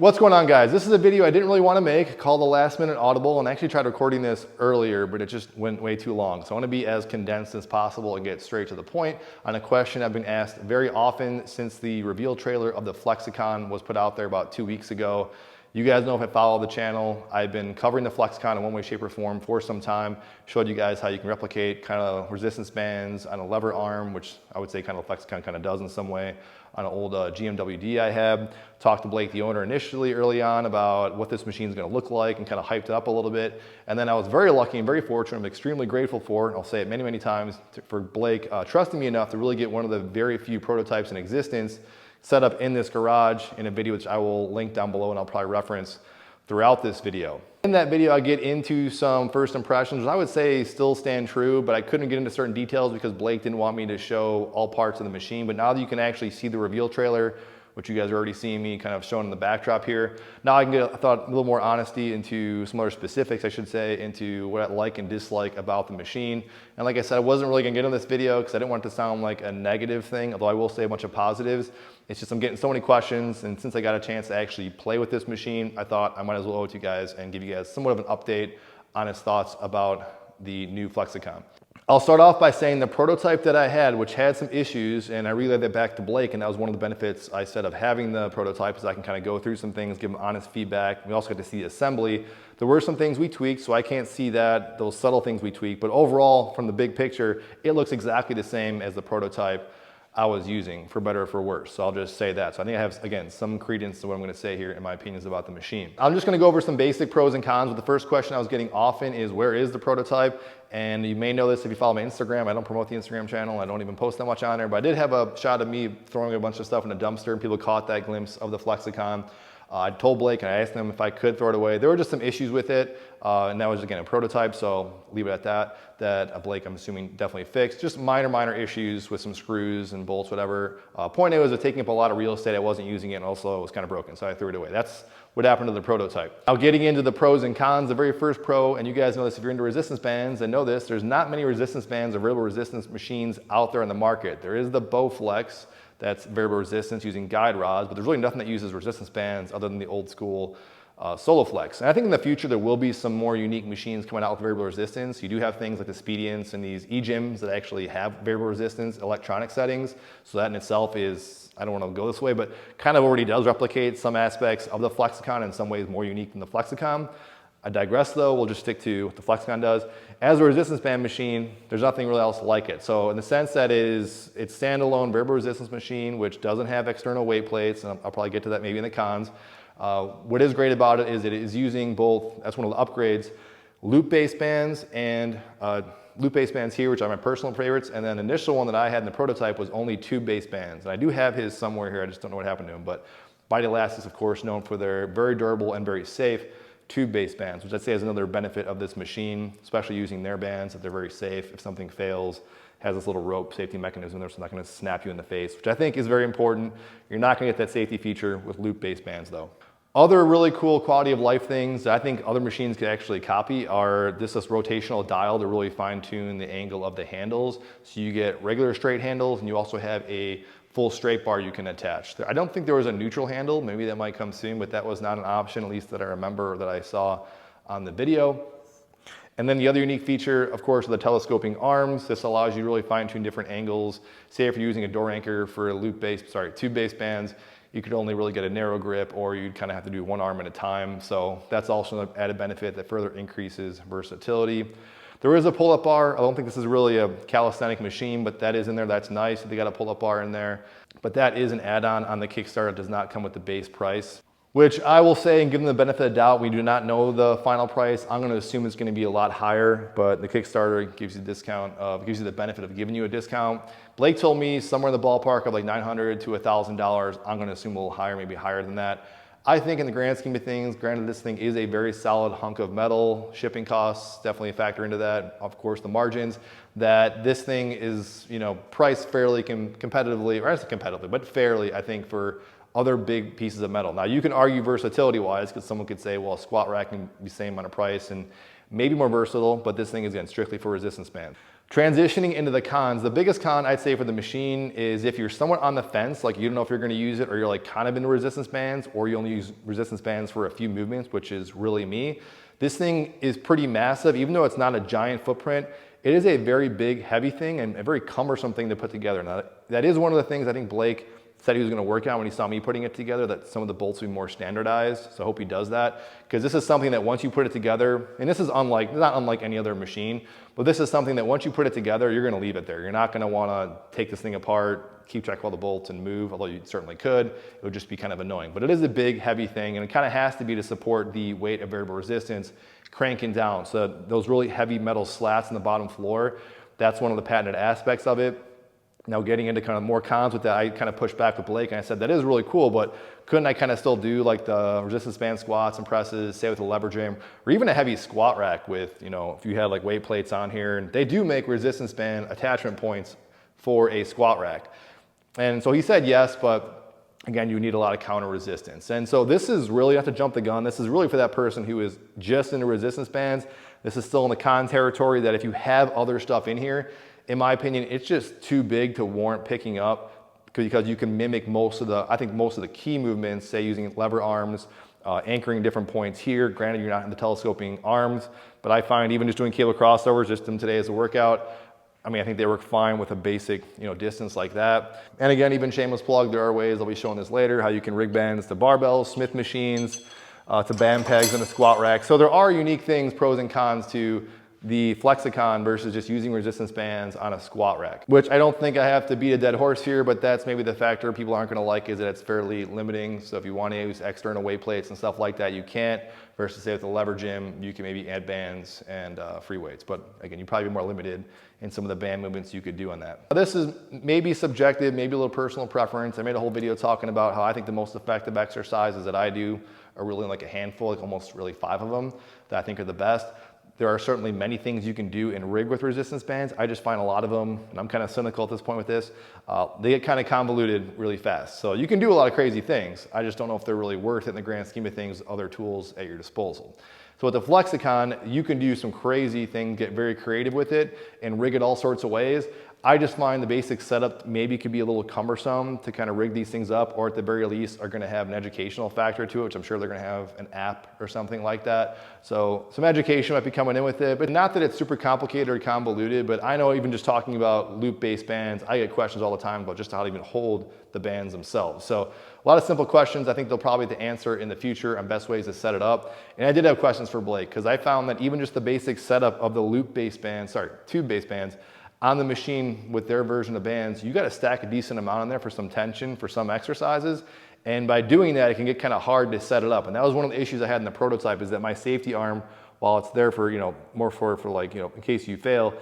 What's going on, guys? This is a video I didn't really want to make called the Last Minute Audible, and I actually tried recording this earlier, but it just went way too long. So I want to be as condensed as possible and get straight to the point on a question I've been asked very often since the reveal trailer of the Flexicon was put out there about 2 weeks ago. You guys know if I follow the channel, I've been covering the Flexicon in one way, shape, or form for some time. Showed you guys how you can replicate kind of resistance bands on a lever arm, which I would say kind of the Flexicon kind of does in some way, on an old GMWD I have. Talked to Blake, the owner, initially early on about what this machine is going to look like and kind of hyped it up a little bit. And then I was very lucky and very fortunate, I'm extremely grateful for, and I'll say it many, many times, for Blake trusting me enough to really get one of the very few prototypes in existence set up in this garage in a video which I will link down below and I'll probably reference throughout this video. In that video, I get into some first impressions, which I would say still stand true, but I couldn't get into certain details because Blake didn't want me to show all parts of the machine. But now that you can actually see the reveal trailer, which you guys are already seeing me kind of showing in the backdrop here, now I can get, I thought, a little more honesty into some other specifics, I should say, into what I like and dislike about the machine. And like I said, I wasn't really gonna get into this video because I didn't want it to sound like a negative thing, although I will say a bunch of positives. It's just I'm getting so many questions, and since I got a chance to actually play with this machine, I thought I might as well owe it to you guys and give you guys somewhat of an update on his thoughts about the new Flexicon. I'll start off by saying the prototype that I had, which had some issues, and I relayed that back to Blake, and that was one of the benefits I said of having the prototype, is I can kind of go through some things, give him honest feedback. We also got to see the assembly. There were some things we tweaked, so I can't see that, those subtle things we tweaked, but overall, from the big picture, it looks exactly the same as the prototype I was using, for better or for worse. So I'll just say that. So I think I have, again, some credence to what I'm gonna say here in my opinions about the machine. I'm just gonna go over some basic pros and cons, but the first question I was getting often is, where is the prototype? And you may know this if you follow my Instagram. I don't promote the Instagram channel. I don't even post that much on there, but I did have a shot of me throwing a bunch of stuff in a dumpster, and people caught that glimpse of the Flexicon. I told Blake and I asked him if I could throw it away. There were just some issues with it, and that was, again, a prototype, so leave it at that. That Blake, I'm assuming, definitely fixed. Just minor issues with some screws and bolts, whatever. Point A was it taking up a lot of real estate. I wasn't using it, and also it was kind of broken, so I threw it away. That's what happened to the prototype. Now, getting into the pros and cons, the very first pro, and you guys know this if you're into resistance bands and know this, there's not many resistance bands or variable resistance machines out there in the market. There is the Bowflex, that's variable resistance using guide rods, but there's really nothing that uses resistance bands other than the old school Soloflex. And I think in the future there will be some more unique machines coming out with variable resistance. You do have things like the Speedients and these eGyms that actually have variable resistance electronic settings. So that in itself is, I don't want to go this way, but kind of already does replicate some aspects of the Flexicon, in some ways more unique than the Flexicon. I digress though, we'll just stick to what the Flexicon does. As a resistance band machine, there's nothing really else like it. So in the sense that it's standalone variable resistance machine, which doesn't have external weight plates, and I'll probably get to that maybe in the cons. What is great about it is using both, that's one of the upgrades, loop basebands and loop basebands here, which are my personal favorites, and then the initial one that I had in the prototype was only tube basebands. And I do have his somewhere here, I just don't know what happened to him, but Mighty Elastics, of course, known for their very durable and very safe tube basebands, which I'd say is another benefit of this machine, especially using their bands, that they're very safe. If something fails, has this little rope safety mechanism there, so it's not gonna snap you in the face, which I think is very important. You're not gonna get that safety feature with loop basebands though. Other really cool quality of life things that I think other machines could actually copy are this rotational dial to really fine tune the angle of the handles. So you get regular straight handles, and you also have a full straight bar you can attach. I don't think there was a neutral handle, maybe that might come soon, but that was not an option, at least that I remember that I saw on the video. And then the other unique feature, of course, are the telescoping arms. This allows you to really fine tune different angles. Say if you're using a door anchor for a tube basebands, you could only really get a narrow grip, or you'd kind of have to do one arm at a time. So that's also an added benefit that further increases versatility. There is a pull-up bar. I don't think this is really a calisthenic machine, but that is in there. That's nice. They got a pull-up bar in there. But that is an add-on on the Kickstarter. It does not come with the base price, which I will say, and give them the benefit of the doubt, we do not know the final price. I'm going to assume it's going to be a lot higher, but the Kickstarter gives you a discount, gives you the benefit of giving you a discount. Blake told me somewhere in the ballpark of like $900 to $1,000. I'm going to assume a little higher, maybe higher than that. I think in the grand scheme of things, granted this thing is a very solid hunk of metal, shipping costs definitely a factor into that, of course the margins, that this thing is, you know, priced fairly competitively, or not competitively, but fairly, I think, for other big pieces of metal. Now you can argue versatility wise, because someone could say, well, a squat rack can be the same amount of price and maybe more versatile, but this thing is, again, strictly for resistance bands. Transitioning into the cons, the biggest con I'd say for the machine is if you're somewhat on the fence, like you don't know if you're gonna use it, or you're like kind of into resistance bands, or you only use resistance bands for a few movements, which is really me. This thing is pretty massive. Even though it's not a giant footprint, it is a very big, heavy thing and a very cumbersome thing to put together. Now, that is one of the things I think Blake said he was gonna work on when he saw me putting it together, that some of the bolts would be more standardized. So I hope he does that, because this is something that once you put it together, and this is not unlike any other machine, but this is something that once you put it together, you're gonna leave it there. You're not gonna wanna take this thing apart, keep track of all the bolts and move, although you certainly could. It would just be kind of annoying. But it is a big, heavy thing, and it kind of has to be to support the weight of variable resistance cranking down. So those really heavy metal slats in the bottom floor, that's one of the patented aspects of it. Now getting into kind of more cons with that, I kind of pushed back with Blake and I said, that is really cool, but couldn't I kind of still do like the resistance band squats and presses, say with a lever jam, or even a heavy squat rack with, you know, if you had like weight plates on here, and they do make resistance band attachment points for a squat rack. And so he said yes, but again, you need a lot of counter resistance. And so this is really, not to jump the gun, this is really for that person who is just into resistance bands. This is still in the con territory, that if you have other stuff in here, in my opinion, it's just too big to warrant picking up, because you can mimic most of the key movements, say using lever arms, anchoring different points here. Granted, you're not into telescoping arms, but I find even just doing cable crossovers, just them today as a workout, I mean, I think they work fine with a basic, you know, distance like that. And again, even shameless plug, there are ways, I'll be showing this later, how you can rig bands to barbells, Smith machines, to band pegs and a squat rack. So there are unique things, pros and cons to the Flexicon versus just using resistance bands on a squat rack, which I don't think I have to beat a dead horse here, but that's maybe the factor people aren't gonna like, is that it's fairly limiting. So if you wanna use external weight plates and stuff like that, you can't, versus say with the lever gym, you can maybe add bands and free weights. But again, you'd probably be more limited in some of the band movements you could do on that. This is maybe subjective, maybe a little personal preference. I made a whole video talking about how I think the most effective exercises that I do are really like a handful, like almost really 5 of them that I think are the best. There are certainly many things you can do in rig with resistance bands. I just find a lot of them, and I'm kind of cynical at this point with this, they get kind of convoluted really fast. So you can do a lot of crazy things. I just don't know if they're really worth it in the grand scheme of things, other tools at your disposal. So with the Flexicon, you can do some crazy things, get very creative with it, and rig it all sorts of ways. I just find the basic setup maybe could be a little cumbersome to kind of rig these things up, or at the very least are gonna have an educational factor to it, which I'm sure they're gonna have an app or something like that. So some education might be coming in with it, but not that it's super complicated or convoluted, but I know even just talking about loop-based bands, I get questions all the time about just how to even hold the bands themselves. So a lot of simple questions. I think they'll probably have to answer in the future on best ways to set it up. And I did have questions for Blake, because I found that even just the basic setup of the loop-based bands, tube-based bands, on the machine with their version of bands, you got to stack a decent amount on there for some tension, for some exercises. And by doing that, it can get kind of hard to set it up. And that was one of the issues I had in the prototype, is that my safety arm, while it's there for, you know, more for like, you know, in case you fail,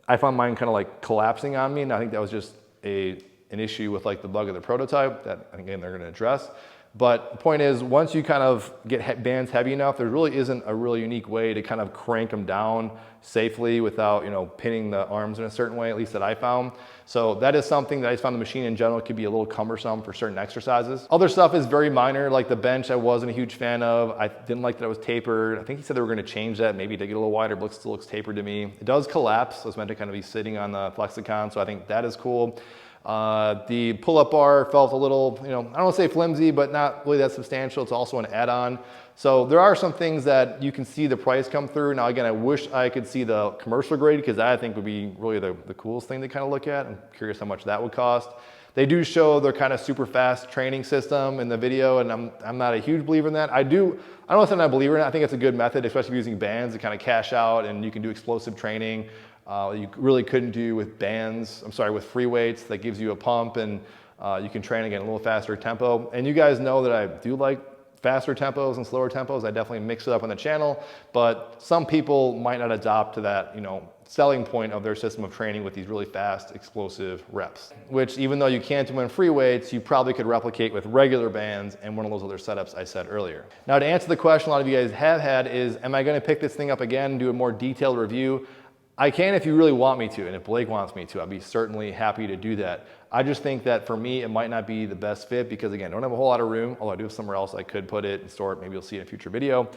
I found mine kind of like collapsing on me. And I think that was just an issue with like the bug of the prototype that, again, they're going to address. But the point is, once you kind of get bands heavy enough, there really isn't a really unique way to kind of crank them down safely without, you know, pinning the arms in a certain way, at least that I found. So that is something that I just found the machine in general could be a little cumbersome for certain exercises. Other stuff is very minor, like the bench I wasn't a huge fan of. I didn't like that it was tapered. I think he said they were gonna change that, maybe to get a little wider, but it still looks tapered to me. It does collapse, so it's meant to kind of be sitting on the Flexicon, so I think that is cool. The pull-up bar felt a little, you know, I don't want to say flimsy, but not really that substantial. It's also an add-on. So there are some things that you can see the price come through. Now, again, I wish I could see the commercial grade, because that I think would be really the coolest thing to kind of look at. I'm curious how much that would cost. They do show their kind of super fast training system in the video, and I'm not a huge believer in that. I don't know if I'm not a believer in it. I think it's a good method, especially using bands to kind of cash out, and you can do explosive training. You really couldn't do with with free weights that gives you a pump, and you can train again a little faster tempo. And you guys know that I do like faster tempos and slower tempos. I definitely mix it up on the channel, but some people might not adopt to that, you know, selling point of their system of training with these really fast, explosive reps, which even though you can't do in free weights, you probably could replicate with regular bands and one of those other setups I said earlier. Now, to answer the question a lot of you guys have had is, am I gonna pick this thing up again and do a more detailed review? I can if you really want me to, and if Blake wants me to, I'd be certainly happy to do that. I just think that for me, it might not be the best fit because, again, I don't have a whole lot of room, although I do have somewhere else I could put it and store it. Maybe you'll see it in a future video.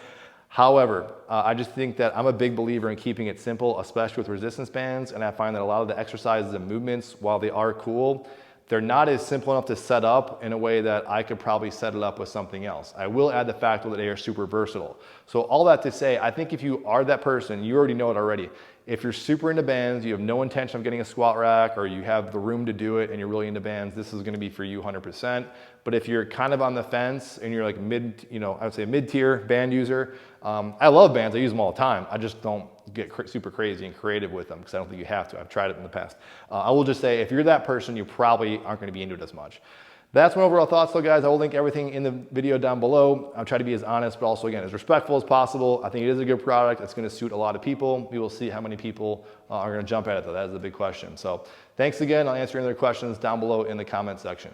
However, I just think that I'm a big believer in keeping it simple, especially with resistance bands. And I find that a lot of the exercises and movements, while they are cool, they're not as simple enough to set up in a way that I could probably set it up with something else. I will add the fact that they are super versatile. So all that to say, I think if you are that person, you already know it already. If you're super into bands, you have no intention of getting a squat rack, or you have the room to do it and you're really into bands, this is gonna be for you 100%. But if you're kind of on the fence and you're like I would say mid-tier band user, I love bands, I use them all the time. I just don't get super crazy and creative with them because I don't think you have to. I've tried it in the past. I will just say, if you're that person, you probably aren't gonna be into it as much. That's my overall thoughts though, guys. I will link everything in the video down below. I'll try to be as honest, but also again, as respectful as possible. I think it is a good product. It's gonna suit a lot of people. We will see how many people are gonna jump at it though. That is the big question. So thanks again. I'll answer any other questions down below in the comment section.